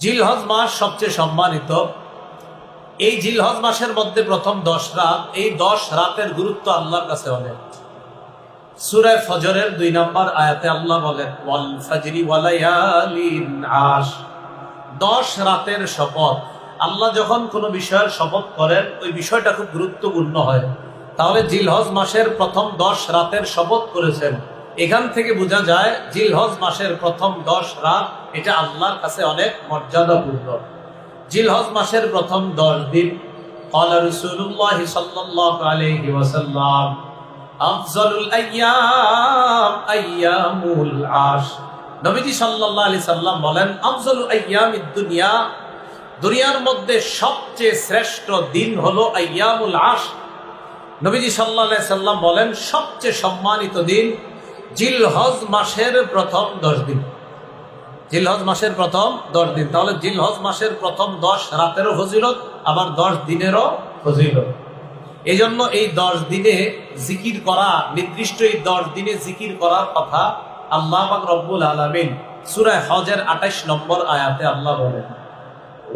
জিলহজ মাস সবচেয়ে সম্মানিত। এই জিলহজ মাসের মধ্যে প্রথম 10 রাত, এই 10 রাতের গুরুত্ব আল্লাহর কাছে অনেক। সূরা ফজরের 2 নম্বর আয়াতে আল্লাহ বলেন, ওয়াল ফাজরি ওয়ালায়ালিন আশ। 10 রাতের শপথ। আল্লাহ যখন কোনো বিষয়ের শপথ করেন ওই বিষয়টা খুব গুরুত্বপূর্ণ হয়। তাহলে জিলহজ মাসের প্রথম 10 রাতের শপথ করেছেন, এখান থেকে বোঝা যায় জিলহজ মাসের প্রথম 10 রাত এটা আল্লাহর কাছে অনেক মর্যাদাপূর্ণ। জিলহজ মাসের প্রথম 10 দিন ক্বালা রাসূলুল্লাহ সাল্লাল্লাহু আলাইহি ওয়াসাল্লাম আফজালুল আইয়াম আইয়ামুল আশ। নবীজি সাল্লাল্লাহু আলাইহি সাল্লাম বলেন, আফজালু আইয়ামিদ দুনিয়া, দুনিয়ার মধ্যে সবচেয়ে শ্রেষ্ঠ দিন হলো আইয়ামুল আশ। নবীজি সাল্লাল্লাহু আলাইহি সাল্লাম বলেন, সবচেয়ে সম্মানিত দিন জিলহজ মাসের প্রথম 10 দিন। জিলহজ মাসের প্রথম 10 দিন। তাহলে জিলহজ মাসের প্রথম 10 রাতেরও ফজিলত, আবার 10 দিনেরও ফজিলত। এই জন্য এই 10 দিনে জিকির করা, নির্দিষ্ট এই 10 দিনে জিকির করার কথা আল্লাহ পাক রব্বুল আলামিন সূরা হজের 28 নম্বর আয়াতে আল্লাহ বলেন,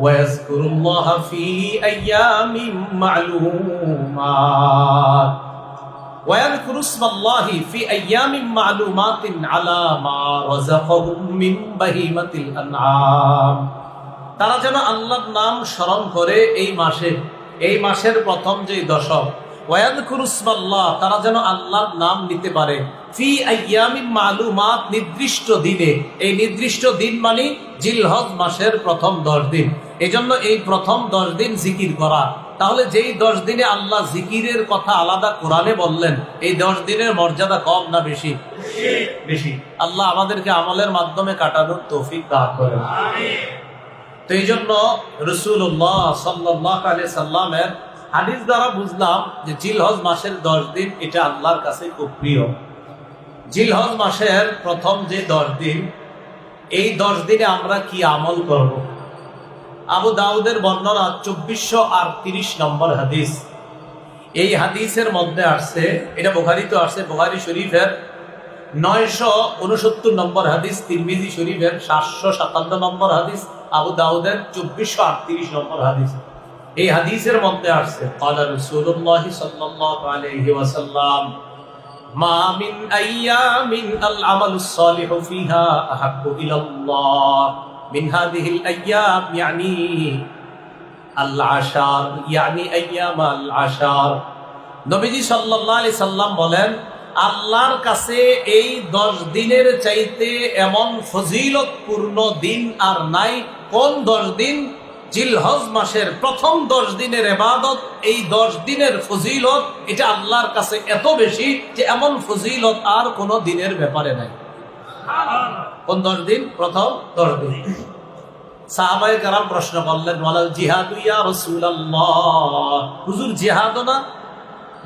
ওয়াজকুরুল্লাহা ফি আইয়ামিম মা'লুমাত وَيَذْكُرُ اسْمَ اللَّهِ فِي أَيَّامٍ مَّعْلُومَاتٍ عَلَى مَا رَزَقَهُم مِّن بَهِيمَةِ الْأَنْعَامِ। তারা যেন আল্লাহর নাম স্মরণ করে এই মাসের প্রথম যে দশক, ওয়ায়াযকুরু ইসমাল্লাহ, তারা যেন আল্লাহর নাম নিতে পারে, ফি আইয়ামিন মা'লুমাত, নির্দিষ্ট দিনে। এই নির্দিষ্ট দিন মানে জিলহজ মাসের প্রথম 10 দিন। এজন্য এই প্রথম 10 দিন জিকির করা। তাহলে যেই 10 দিনে আল্লাহ জিকিরের কথা আলাদা কোরআনে বললেন, এই 10 দিনের মর্যাদা কম না বেশি? বেশি। আল্লাহ আমাদেরকে আমলের মাধ্যমে কাটানোর তৌফিক দান করেন। তো এই জন্য রাসূলুল্লাহ সাল্লাল্লাহু আলাইহি সাল্লামের হাদিস দ্বারা বুঝলাম যে জিলহজ মাসের 10 দিন এটা আল্লাহর কাছে খুব প্রিয়। জিলহজ মাসের প্রথম যে 10 দিন, এই 10 দিনে আমরা কি আমল করব? আবু দাউদের বর্ণনা 2438 নম্বর হাদিস। এই হাদিসের মধ্যে আসছে, এটা বুখারীতে আসছে, বুখারী শরীফের 969 নম্বর হাদিস, তিরমিজি শরীফের 757 নম্বর হাদিস, আবু দাউদের 2438 নম্বর হাদিস। এই হাদিসের মধ্যে আসছে, ক্বালা রাসূলুল্লাহ সাল্লাল্লাহু আলাইহি ওয়াসাল্লাম, মা মিন আইয়ামিন আল আমালুস সালিহু ফিহা আহাব্বু ইলাল্লাহ মিন হাযিহিল আইয়াম, ইয়ানি আল আশার, ইয়ানি আইয়াম আল আশার। নবীজি সাল্লাল্লাহু আলাইহি সাল্লাম বলেন, আল্লাহর কাছে এই 10 দিনের চাইতে এমন ফজিলতপূর্ণ দিন আর নাই। কোন 10 দিন? জিলহজ মাসের প্রথম 10 দিনের ইবাদত, এই 10 দিনের ফজিলত এটা আল্লাহর কাছে এত বেশি যে এমন ফজিলত আর কোন দিনের ব্যাপারে নাই। কোন 10 দিন? প্রথম 10 দিন। সাহাবায়ে কেরাম প্রশ্ন করলেন, ওয়ালাল জিহাদু ইয়া রাসূলুল্লাহ, হুজুর জিহাদ না?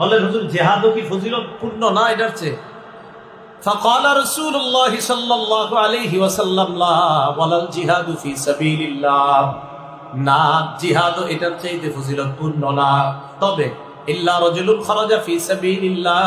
বলেন, হুজুর জিহাদও কি ফজিলতপূর্ণ না এটার চেয়ে? ফাকালা রাসূলুল্লাহ সাল্লাল্লাহু আলাইহি ওয়াসাল্লাম, লা ওয়ালাল জিহাদু ফি সাবিলিল্লাহ, না, জিহাদও এটার চাইতে ফজিলতপূর্ণ না। তবে ইল্লা রাজুলুন খারাজা ফি সাবিলিল্লাহ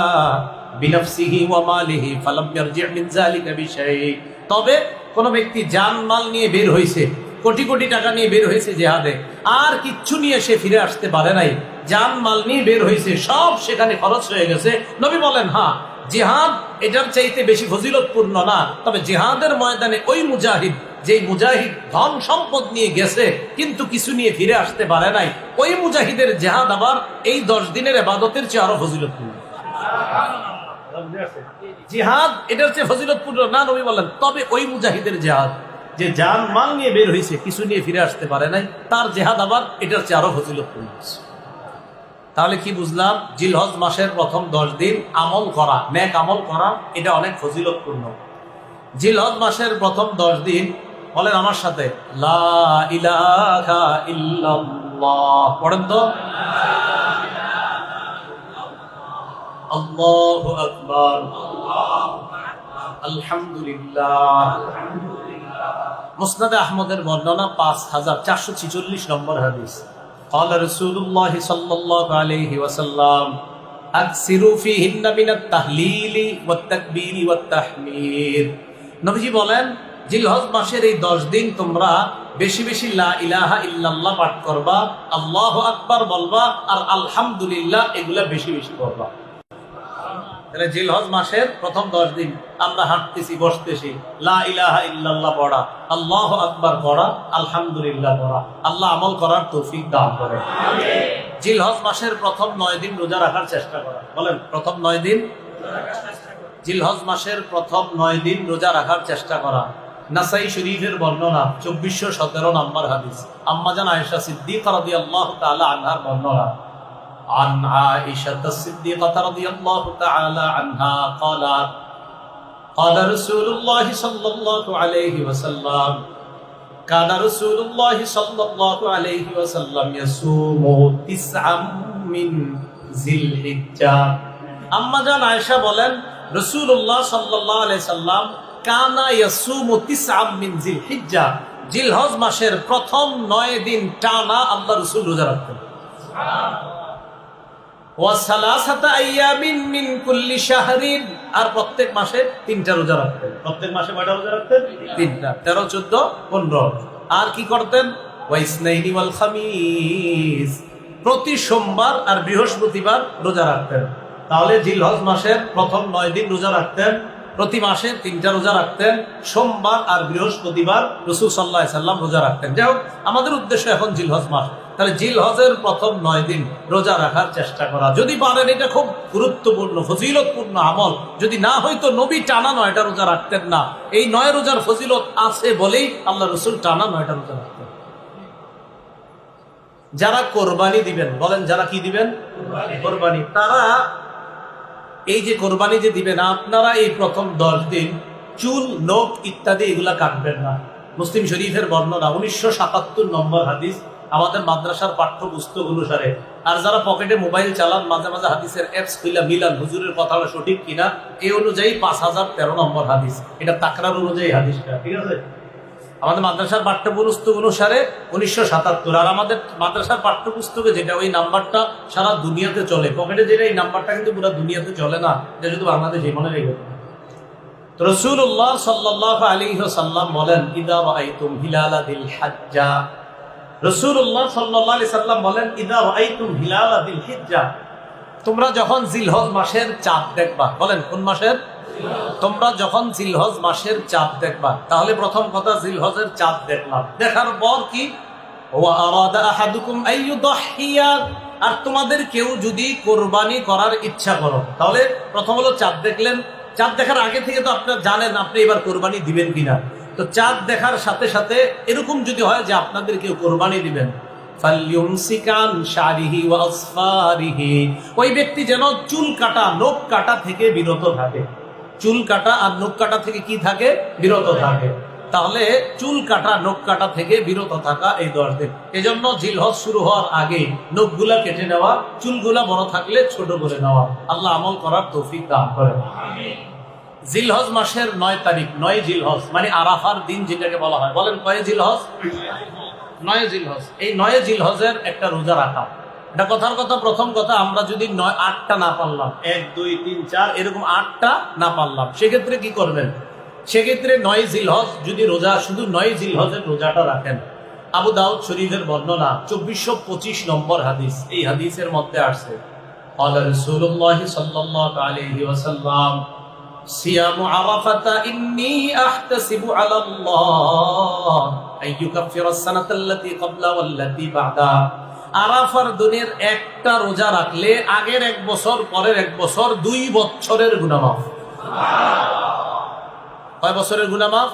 বিনাফসিহি ওয়া মালিহি ফালাম ইয়ারজি' মিন যালিকা বিশাই, তবে কোন ব্যক্তি জান মাল নিয়ে বের হইছে, কোটি কোটি টাকা নিয়ে বের হয়েছে জিহাদে, আর কিচ্ছু নিয়ে সে ফিরে আসতে পারে নাই, জান মাল নিয়ে বের হয়েছে, সব সেখানে খরচ হয়ে গেছে। নবী বলেন, হ্যাঁ, জিহাদ এটার চাইতে বেশি ফজিলতপূর্ণ না। তবে জিহাদের ময়দানে ওই মুজাহিদ, যেই মুজাহিদ ধন সম্পদ নিয়ে গেছে কিন্তু কিছু নিয়ে ফিরে আসতে পারে নাই, ওই মুজাহিদের জিহাদ আবার এই 10 দিনের ইবাদতের চেয়ে আরো ফজিলতপূর্ণ। জিহাদ এটার চেয়ে ফজিলতপূর্ণ না, নবী বলেন, তবে ওই মুজাহিদের জিহাদ, যে জান মাল নিয়ে বের হয়েছে, কিছু নিয়ে ফিরে আসতে পারে নাই, তার জিহাদ আবার এটার চেয়ে আরো ফজিলতপূর্ণ। তাহলে কি বুঝলাম? জিলহজ মাসের প্রথম 10 দিন আমল করা, নেক আমল করা, এটা অনেক ফজিলতপূর্ণ। জিলহজ মাসের প্রথম 10 দিন বলেন আমার সাথে, লা ইলাহা ইল্লাল্লাহ, পড়েন তো, আল্লাহু আকবার, আলহামদুলিল্লাহ। মুসনাদে আহমদের বর্ণনা 5446 নম্বর হাদিস। ক্বালা রাসূলুল্লাহ সাল্লাল্লাহু আলাইহি ওয়াসাল্লাম, আকসিরু ফীহিন্না মিনাত তাহলিলি ওয়াত তাকবীরি ওয়াত তাহমীদ। নবীজি বলেন, জিলহজ মাসের এই 10 দিন তোমরা বেশি বেশি লা ইলাহা ইল্লাল্লাহ পাঠ করবা, আল্লাহু আকবার বলবা, আর আলহামদুলিল্লাহ এগুলা বেশি বেশি করবা। তাহলে জিলহজ মাসের প্রথম 10 দিন আমরা হাঁটতেছি, বসতেছি, লা ইলাহা ইল্লাল্লাহ পড়া, আল্লাহু আকবার পড়া, আলহামদুলিল্লাহ পড়া। আল্লাহ আমল করার তৌফিক দান করে। জিলহজ মাসের প্রথম 9 দিন রোজা রাখার চেষ্টা করা। বলেন, প্রথম 9 দিন জিলহজ মাসের প্রথম 9 দিন রোজা রাখার চেষ্টা করা। নাসাই শরীফের বর্ণনা 2417 নম্বর হাদিস, আম্মাজান আয়েশা সিদ্দিকা রাদিয়াল্লাহু তাআলা আনহার বর্ণনা। عن عائشة الصديقة رضي الله تعالى عنها قالت قال رسول الله صلى الله عليه وسلم كان رسول الله صلى الله عليه وسلم يصوم 9 من ذي الحجة। আম্মা জান আয়েশা বলেন, রাসূলুল্লাহ সাল্লাল্লাহু আলাইহি সাল্লাম কানা ইয়াসুমু 9 মিন যিল হিজ্জা, জিলহজ মাসের প্রথম 9 দিন টানা আল্লাহ রাসূল রোজা রাখতেন। আর প্রত্যেক মাসে 3টা রোজা রাখতেন। প্রত্যেক মাসে কয়টা রোজা রাখতেন? 3টা। 13, 14, 15। আর কি করতেন? ওয়াইসনাইনি ওয়াল খামিস, প্রতি সোমবার আর বৃহস্পতিবার রোজা রাখতেন। তাহলে জিলহজ মাসের প্রথম 9 দিন রোজা রাখতেন, প্রতি মাসে 3টা রোজা রাখতেন, সোমবার আর বৃহস্পতিবার রাসূল সাল্লাল্লাহু আলাইহি সাল্লাম রোজা রাখতেন। যাই হোক, আমাদের উদ্দেশ্য এখন জিলহজ মাস। তাহলে জিলহজের প্রথম 9 দিন রোজা রাখার চেষ্টা করা, যদি পারেন। এটা খুব গুরুত্বপূর্ণ ফজিলতপূর্ণ আমল। যদি না হয়তো নবী টানা 9টা রোজা রাখতেন না। এই 9 রোজার ফজিলত আছে বলেই আল্লাহ রাসূল টানা 9টা রোজা রাখতেন। যারা কোরবানি দিবেন, বলেন যারা কি দিবেন? কোরবানি। তারা এই যে কোরবানি যে দিবেন, আপনারা এই প্রথম 10 দিন চুল, নখ ইত্যাদি এগুলা কাটবেন না। মুসলিম শরীফের বর্ণনা 1977 নম্বর হাদিস, আমাদের মাদ্রাসার পাঠ্যপুস্তক অনুসারে। আর যারা পকেটে মোবাইল চালান, মাঝে মাঝে হাদিসের অ্যাপস খুইলা মিলান হুজুরের কথাটা সঠিক কিনা, এই অনুযায়ী 5013 নম্বর হাদিস। এটা তাকরার অনুযায়ী হাদিসটা, ঠিক আছে? আমাদের মাদ্রাসার পাঠ্যপুস্তক অনুসারে 1977। আর আমাদের মাদ্রাসার পাঠ্যপুস্তকে যেটা, ওই নাম্বারটা সারা দুনিয়াতে চলে। পকেটে যেটা, এই নাম্বারটা কিন্তু পুরো দুনিয়াতে চলে না, এটা শুধু বাংলাদেশে। মনে রেখে রাসূলুল্লাহ সাল্লাল্লাহু আলাইহি ওয়াসাল্লাম বলেন, ইদা রাআইতুম হিলালা যিল হিজ্জা, রাসূলুল্লাহ সাল্লাল্লাহু আলাইহি সাল্লাম বলেন, ইদা রাআইতুম হিলালা যিল হিজ্জা, তোমরা যখন জিলহজ মাসের চাঁদ দেখবা। বলেন, কোন মাসের? তোমরা যখন জিলহজ মাসের চাঁদ দেখবা। তাহলে প্রথম কথা, জিলহজের চাঁদ দেখলাম, দেখার পর কি? ওয়া আরাদা আহাদুকুম আইয়ুদহিয়া, আর তোমাদের কেউ যদি কোরবানি করার ইচ্ছা করো, তাহলে প্রথম হলো চাঁদ দেখলেন। চাঁদ দেখার আগে থেকে তো আপনারা জানেন আপনি এবার কোরবানি দিবেন কিনা। তো চাঁদ দেখার সাথে সাথে এরকম যদি হয় যে আপনাদের কেউ কোরবানি দিবেন, ফালইউমসিকান শারিহি ওয়া আসফারিহি, ওই ব্যক্তি যেন চুল কাটা, নখ কাটা থেকে বিরত থাকে। চুল কাটা আর নখ কাটা থেকে কি থাকে? বিরত থাকে। তাহলে চুল কাটা, নখ কাটা থেকে বিরত থাকা এই 10 দিন। এজন্য জিলহজ শুরু হওয়ার আগে নখগুলা কেটে নেওয়া, চুলগুলা বড় থাকলে ছোট করে নেওয়া। আল্লাহ আমল করার তৌফিক দান করেন। জিলহজ মাসের 9 তারিখ, 9 জিলহজ মানে আরাফার দিন যেটাকে বলা হয়। বলেন, কয় জিলহজ? 9 জিলহজ। এই 9 জিলহজের একটা রোজা রাখা। এটা কথার কথা, প্রথম কথা, আমরা যদি 8টা না পারলাম, 1, 2, 3, 4 এরকম 8টা না পারলাম, সেক্ষেত্রে কি করবেন? সেক্ষেত্রে 9 জিলহজ যদি রোজা, শুধু 9 জিলহজের রোজাটা রাখেন। আবু দাউদ শরীফের বর্ণনা 2425 নম্বর হাদিস। এই হাদিসের মধ্যে আসছে, ক্বালা রাসূলুল্লাহ সাল্লাল্লাহু আলাইহি ওয়াসাল্লাম, সিয়ামু আরাফাতা ইন্নী আহতাসিবু আলাল্লাহ আইয়ুকাফিরাস সানাতাল্লাতী ক্বাবলা ওয়াল্লাতী বা'দা। আরাফার দিনের একটা রোজা রাখলে আগের 1 বছর, পরের 1 বছর, 2 বছরের গুনাহ মাফ। কয় বছরের গুনাহ মাফ?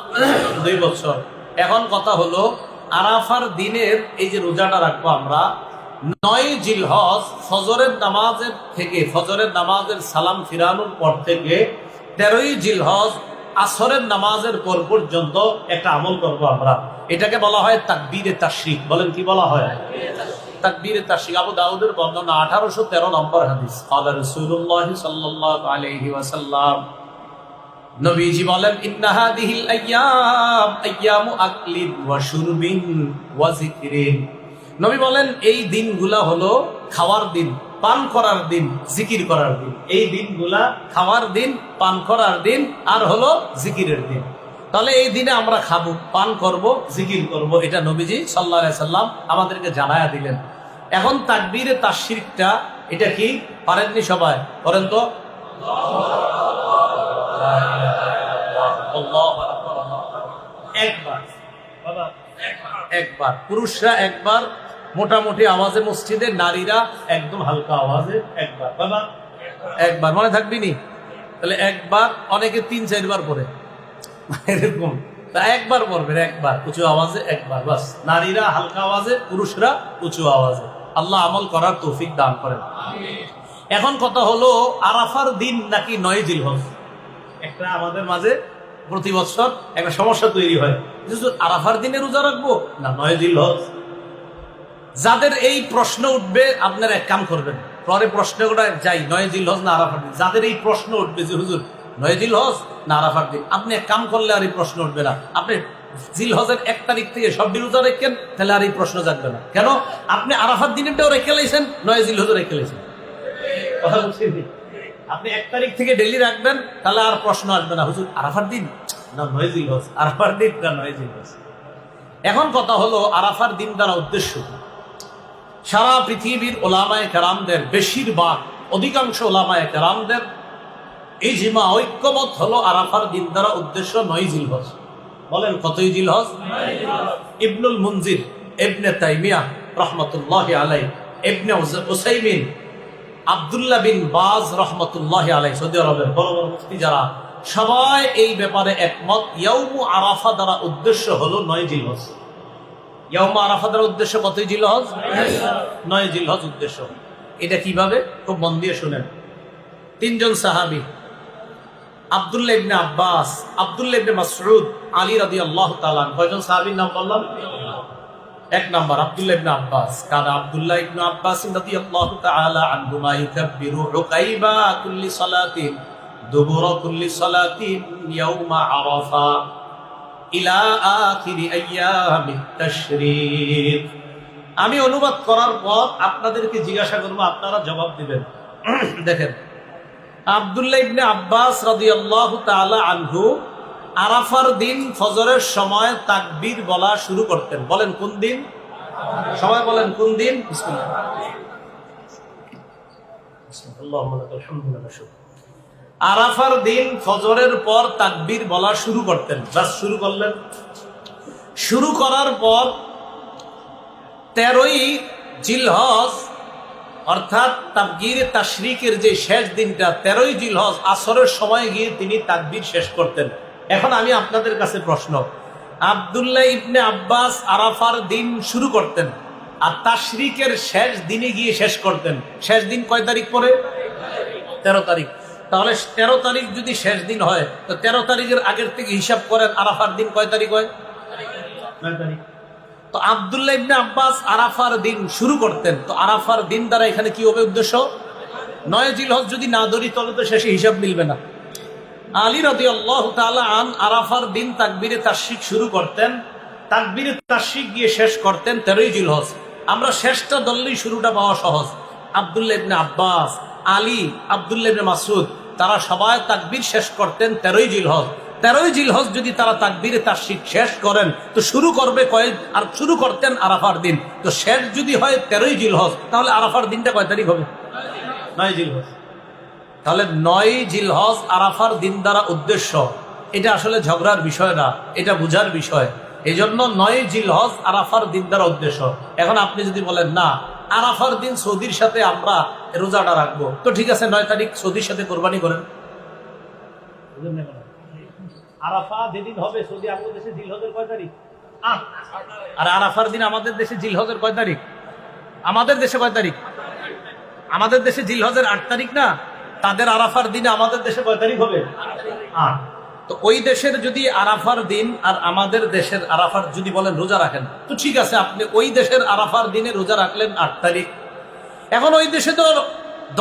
2 বছর। এখন কথা হলো, আরাফার দিনের এই যে রোজাটা রাখবো আমরা, 9 জিলহজ ফজরের নামাজের থেকে, ফজরের নামাজের সালাম ফিরানোর পর থেকে 13ই জিলহজ আসরের নামাজের পর পর্যন্ত একটা আমল করব আমরা। এটাকে বলা হয় তাকবীরে তাশরিক। বলেন, কি বলা হয়? তাকবীরে তাশরিক। আবু দাউদের বর্ণনা 1813 নম্বর হাদিস। ক্বালা রাসূলুল্লাহ সাল্লাল্লাহু আলাইহি ওয়াসাল্লাম, নবীজি বলেন, ইন্না হাদিহিল আইয়াম আইয়ামু আকলিন ওয়া শুরবিন ওয়া যিকরিন। নবী বলেন, এই দিনগুলা হলো খাওয়ার দিন, পান করার দিন, জিকির করার দিন। এই দিনগুলা খাওয়ার দিন, পান করার দিন, আর হলো জিকিরের দিন। তাহলে এই দিনে আমরা খাবো, পান করব, জিকির করব, এটা নবীজি সাল্লাল্লাহু আলাইহি সাল্লাম আমাদেরকে জানায়া দিলেন। এখন তাকবীরে তাশরিকটা এটা কি পারেননি সবাই? করেন তো। একবার বাবা, একবার পুরুষরা একবার মোটামুটি আওয়াজে মসজিদে, নারীরা একদম হালকা আওয়াজে একবার। বাবা একবার মনে থাকবি নি? তাহলে একবার, অনেকে 3-4 বার পড়ে এরকম, তা একবার পড়বেন, একবার উঁচু আওয়াজে একবার বাস। নারীরা হালকা আওয়াজে, পুরুষরা উঁচু আওয়াজে। আল্লাহ আমল করার তৌফিক দান করেন। এখন কথা হলো আরাফার দিন নাকি 9 জিলহজ? একটা আমাদের মাঝে প্রতি বছর একটা সমস্যা তৈরি হয়, আরাফার দিনে রোজা রাখবো না 9 জিলহজ? যাদের এই প্রশ্ন উঠবে আপনারা এক কাম করবেন, পরে প্রশ্নটা যাই 9 জিলহজ না আরাফার দিন। যাদের এই প্রশ্ন উঠবে যে হুজুর 9 জিলহজ না আরাফার দিন, আপনি এক কাম করলে আর এই প্রশ্ন উঠবে না। আপনি জিলহজের 1 তারিখ থেকে সবটি রোজা রেখেন, তাহলে আর এই প্রশ্ন জাগবে না। কেন? আপনি আরাফার দিনেরটাও রেখে লাইছেন, 9 জিলহজও রেখে লাইছেন। কথা বুঝছেন? আপনি 1 তারিখ থেকে ডেলি রাখবেন, তাহলে আর প্রশ্ন আসবে না, হুজুর আরাফার দিন না 9 জিলহজ, আরাফার দিন না 9 জিলহজ। এখন কথা হলো আরাফার দিন দ্বারা উদ্দেশ্য কি? সারা পৃথিবীর ওলামায়ে কেরামদের, বেশিরভাগ অধিকাংশ ওলামায়ে কেরামদের ইজমা, ঐক্যমত হলো আরাফার দিন দ্বারা উদ্দেশ্য 9 জিলহজ। বলেন কতই জিলহজ? ইবনুল মুনজির, ইবনে তাইমিয়া রহমতুল্লাহি আলাইহি, ইবনে উসাইমিন, আব্দুল্লাহ বিন বাজ রহমতুল্লাহি আলাইহি, সৌদি আরবের বড় বড় মুফতি যারা, সবাই এই ব্যাপারে একমত। ইয়াউমু আরাফা দ্বারা উদ্দেশ্য হলো 9 জিলহজ। ইয়াউমু আরাফা দ্বারা উদ্দেশ্য কতই জিলহজ? 9 জিলহজ উদ্দেশ্য। এটা কিভাবে? খুব মন দিয়ে শুনেন। 3 জন সাহাবী, আব্দুল্লাহ ইবনে আব্বাস, আব্দুল্লাহ ইবনে মাসউদ, আলী রাদিয়াল্লাহু তাআলা। কয়জন সাহাবীর নাম বললাম? 1 নাম্বার আব্দুল্লাহ ইবনে আব্বাস। কারণ আব্দুল্লাহ ইবনে আব্বাস রাদিয়াল্লাহু তাআলা আনহুমা ইউকাব্বিরু উকাইবা কুল্লি সালাতিন দুবুরা কুল্লি সালাতিন ইয়াউমা আরাফা ইলা আখিরি আইয়ামিত তাশরীক। আমি অনুবাদ করার পর আপনাদেরকে জিজ্ঞাসা করব, আপনারা জবাব দিবেন। দেখেন, আব্দুল্লাহ ইবনে আব্বাস রাদিয়াল্লাহু তাআলা আনহু আরাফার দিন ফজরের সময় তাকবীর বলা শুরু করতেন। বলেন কোন দিন? সবাই বলেন কোন দিন? বিসমিল্লাহ। আরাফার দিন ফজরের পর তাকবীর বলা শুরু করতেন। বাস শুরু করলেন। শুরু করার পর 13ই জিলহজ অর্থাৎ তাকবীরে তাশরিকের যে শেষ দিনটা 13ই জিলহজ আসরের সময় গিয়ে তিনি তাকবীর শেষ করতেন। এখন আমি আপনাদের কাছে প্রশ্ন, আব্দুল্লাহ ইবনে আব্বাস আরাফার দিন শুরু করতেন আর তাশরিকের শেষ দিনে গিয়ে শেষ করতেন। শেষ দিন কয় তারিখ পরে? 13 তারিখ। তাহলে 13 তারিখ যদি শেষ দিন হয়, তো 13 তারিখের আগের থেকে হিসাব করেন আরাফার দিন কয় তারিখ হয়? 9 তারিখ। তো আব্দুল্লাহ ইবনে আব্বাস আরাফার দিন শুরু করতেন, তো আরাফার দিন দ্বারা এখানে কি হবে উদ্দেশ্য? 9 জিলহজ যদি না ধরি তাহলে তো শেষে হিসাব মিলবে না। আলী রাদিয়াল্লাহু তাআলা আন আরাফার দিন তাকবীরে তাশরিক শুরু করতেন, তাকবীরে তাশরিক গিয়ে শেষ করতেন 13ই জিলহজ। আমরা শেষটা ধরলেই শুরুটা পাওয়া সহজ। আব্দুল্লাহ ইবনে আব্বাস, আলী, আব্দুল্লাহ ইবনে মাসউদ তারা সবাই তাকবীর শেষ করতেন 13ই জিলহজ। 13ই জিলহজ যদি তারা তাকবীরে তাশরিক শেষ করেন তো শুরু করবে আর শুরু করতেন আরাফার দিন। তো শেষ যদি হয় 13ই জিলহজ, তাহলে আরাফার দিনটা কয় তারিখ হবে? 9 জিলহজ। তাহলে 9 জিলহজ আরাফার দিন দ্বারা উদ্দেশ্য। এটা আসলে ঝগড়ার বিষয় না, এটা বুঝার বিষয়। এই জন্য 9 জিলহজ আরাফার দিন দ্বারা উদ্দেশ্য। এখন আপনি যদি বলেন না আরাফার দিন সৌদির সাথে আমরা রোজাটা রাখবো, তো ঠিক আছে 9 তারিখ সৌদির সাথে কোরবানি করেন। আরাফা যেদিন হবে সৌদি আরব দেশে জিলহজের কয় তারিখ? 8। আর আরাফার দিন আমাদের দেশে জিলহজের কয় তারিখ? আমাদের দেশে কয় তারিখ? আমাদের দেশে জিলহজের 8 তারিখ না? তাদের আরাফার দিনে আমাদের দেশে কয় তারিখ হবে? 8। তো ওই দেশের যদি আরাফার দিন আর আমাদের দেশের আরাফার যদি বলেন রোজা রাখেন, তো ঠিক আছে, আপনি ওই দেশের আরাফার দিনে রোজা রাখলেন 8 তারিখ। এখন ওই দেশে তো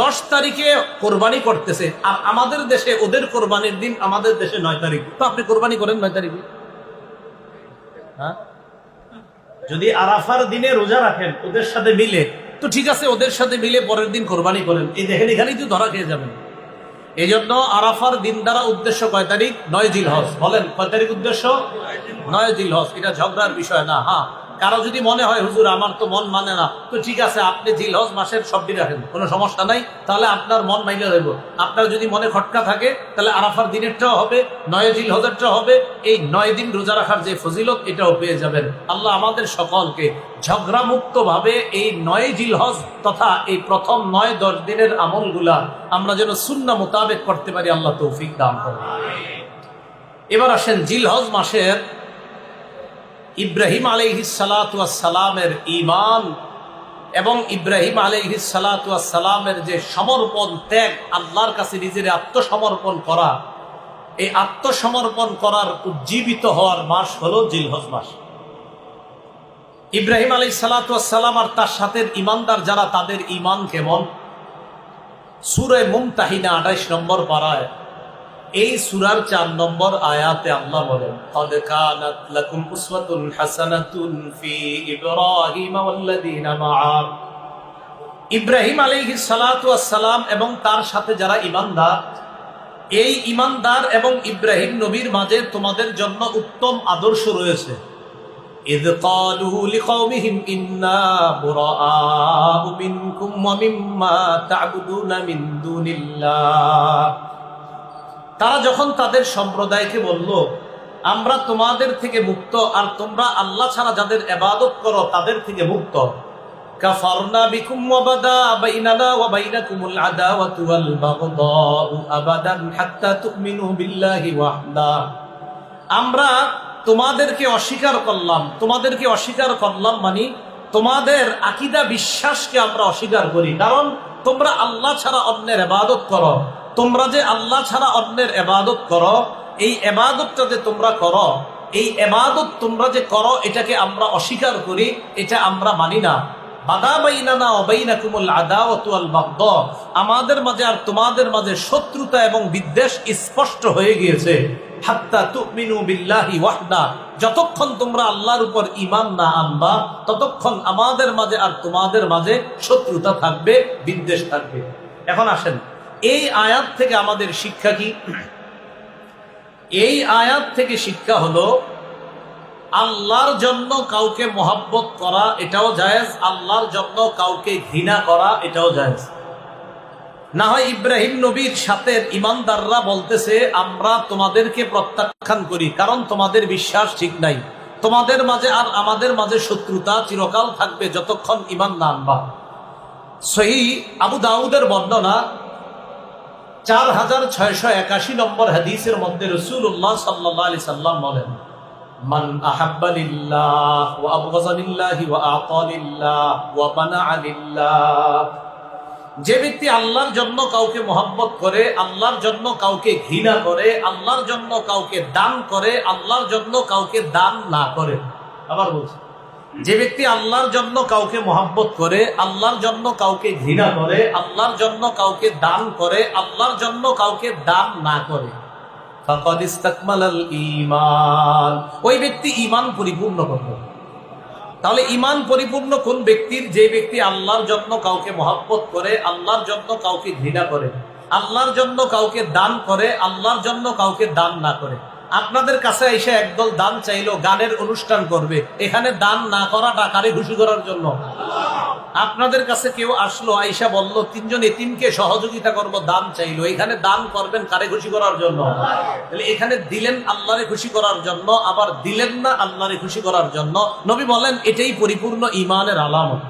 10 তারিখে কোরবানি করতেছে, আর আমাদের দেশে ওদের কোরবানির দিন আমাদের দেশে 9 তারিখ। তো আপনি কোরবানি করেন 9 তারিখে। হ্যাঁ, যদি আরাফার দিনে রোজা রাখেন ওদের সাথে মিলে, তো ঠিক আছে, ওদের সাথে মিলে পরের দিন কোরবানি করেন। এই দেখেন এখানেই তো ধরা খেয়ে যাবেন। এই জন্য আরাফার দিন দ্বারা উদ্দেশ্য কয় তারিখ? 9 জিলহজ। বলেন কয় তারিখ উদ্দেশ্য? 9 জিলহজ। এটা ঝগড়ার বিষয় না। হ্যাঁ, কারো যদি মনে হয় হুজুর আমার তো মন মানে না, তো ঠিক আছে, আপনি জিলহজ মাসের সবটি রাখেন, কোনো সমস্যা নাই, তাহলে আপনার মন মাইলে রইব। আপনার যদি মনে খটকা থাকে তাহলে আরাফার দিনেরটাও হবে, 9 জিলহজেরটাও হবে। এই 9 দিন রোজা রাখার যে ফজিলত এটাও পেয়ে যাবেন। আল্লাহ আমাদের সকলকে ঝগড়া মুক্ত ভাবে এই 9 জিলহজ তথা এই প্রথম 9-10 দিনের আমলগুলা আমরা যেন সুন্নাহ মোতাবেক করতে পারি, আল্লাহ তৌফিক দান করেন। এবার আসেন জিলহজ মাসের ইব্রাহিম আলাইহিস সালাতু ওয়াস সালামের ঈমান এবং ইব্রাহিম আলাইহিস সালাতু ওয়াস সালামের যে সমর্পণ, ত্যাগ, আল্লাহর কাছে নিজের আত্মসমর্পণ করা, এই আত্মসমর্পণ করার উজ্জীবিত হওয়ার মাস হলো জিলহজ মাস। ইব্রাহিম আলাইহিস সালাতু ওয়াস সালাম আর তার সাথে ঈমানদার যারা, তাদের ঈমান কেমন? সূরা মুমতাহিনা 28 নম্বর পারায় এই সূরার 4 নম্বর আয়াতে আল্লাহ বলেন, ক্বাদ কানাত লাকুম উসওয়াতুন হাসানাতুন ফি ইব্রাহিম ওয়াল্লাযীনা মাআ। ইব্রাহিম আলাইহিস সালাতু ওয়াস সালাম এবং তার সাথে যারা ঈমানদার, এই ঈমানদার এবং ইব্রাহিম নবীর মাঝে তোমাদের জন্য উত্তম আদর্শ রয়েছে। ইয ক্বালু লিকাওমিহিম ইন্না বুরাআউ মিনকুম ওয়া মিম্মা তা'বুদুনা মিন দুনিল্লাহ। তারা যখন তাদের সম্প্রদায়কে বলল, আমরা তোমাদের থেকে মুক্ত, আর তোমরা আল্লাহ ছাড়া যাদের ইবাদত করো তাদের থেকে মুক্ত। কাফারনা বিকুম ওয়া বাদা বাইনানা ওয়া বাইনাকুমুল আদাওয়াতু ওয়াল বাগদাউ আবাদান হাত্তা তুমিনু বিল্লাহি ওয়াহদা। আমরা তোমাদেরকে অস্বীকার করলাম মানে তোমাদের আকীদা বিশ্বাসকে আমরা অস্বীকার করি, কারণ তোমরা আল্লাহ ছাড়া অন্যের ইবাদত করো। তোমরা যে আল্লাহ ছাড়া অন্যের ইবাদত করো, এই ইবাদতটা যে তোমরা করো, এই ইবাদত তোমরা যে করো, এটাকে আমরা অস্বীকার করি, এটা আমরা মানি না। বাদা বাইনানা ওয়া বাইনাকুমুল আদাওয়াতু ওয়াল বাগদা, আমাদের মাঝে আর তোমাদের মাঝে শত্রুতা এবং বিদ্বেষ স্পষ্ট হয়ে গিয়েছে। হাত্তা তুমিনু বিল্লাহি ওয়াহদা, যতক্ষণ তোমরা আল্লাহর উপর ঈমান না আনবা ততক্ষণ আমাদের মাঝে আর তোমাদের মাঝে শত্রুতা থাকবে, বিদ্বেষ থাকবে। এখন আসেন, এই আয়াত থেকে আমাদের শিক্ষা কি? এই আয়াত থেকে শিক্ষা হলো, আল্লাহর জন্য কাউকে মহব্বত করা এটাও জায়েজ, আল্লাহর জন্য কাউকে ঘৃণা করা এটাও জায়েজ। না হয় ইব্রাহিম নবীর সাথে ঈমানদাররা বলতেছে, আমরা তোমাদেরকে প্রত্যাখ্যান করি, কারণ তোমাদের বিশ্বাস ঠিক নাই, তোমাদের মাঝে আর আমাদের মাঝে শত্রুতা চিরকাল থাকবে যতক্ষণ ঈমান না আনবা। সহিহ আবু দাউদের বর্ণনা 4681 নম্বর হাদিসের মধ্যে রাসূলুল্লাহ সাল্লাল্লাহু আলাইহি সাল্লাম বলেন, মান আহাব্বা লিল্লাহ ওয়া আবগাযা লিল্লাহি ওয়া আতা লিল্লাহ ওয়া মানাআ লিল্লাহ। যে ব্যক্তি আল্লাহর জন্য কাউকে মহব্বত করে, আল্লাহর জন্য কাউকে ঘৃণা করে, আল্লাহর জন্য কাউকে দান করে, আল্লাহর জন্য কাউকে দান না করে। আবার বলছি, যে ব্যক্তি আল্লাহর জন্য কাউকে মহব্বত করে, আল্লাহর জন্য কাউকে ঘৃণা করে, আল্লাহর জন্য কাউকে দান করে, আল্লাহর জন্য কাউকে দান না করে, ফাকাদ ইসতাকমালাল ঈমান, ওই ব্যক্তি ঈমান পরিপূর্ণ করল। তাহলে ঈমান পরিপূর্ণ কোন ব্যক্তির? যে ব্যক্তি আল্লাহর জন্য কাউকে মহব্বত করে, আল্লাহর জন্য কাউকে ঘৃণা করে, আল্লাহর জন্য কাউকে দান করে, আল্লাহর জন্য কাউকে দান না করে। আপনাদের কাছে এসে একদল দান চাইলো, গানের অনুষ্ঠান করবে, এখানে দান না করাটা কারে খুশি করার জন্য? আপনাদের কাছে কেউ আসলো, আয়েশা বলল 3 জন এতিমকে সহযোগিতা করব, দান চাইলো, এখানে দান করবেন কারে খুশি করার জন্য? তাহলে এখানে দিলেন আল্লাহরে খুশি করার জন্য, আবার দিলেন না আল্লাহরে খুশি করার জন্য। নবী বলেন এটাই পরিপূর্ণ ঈমানের আলামত।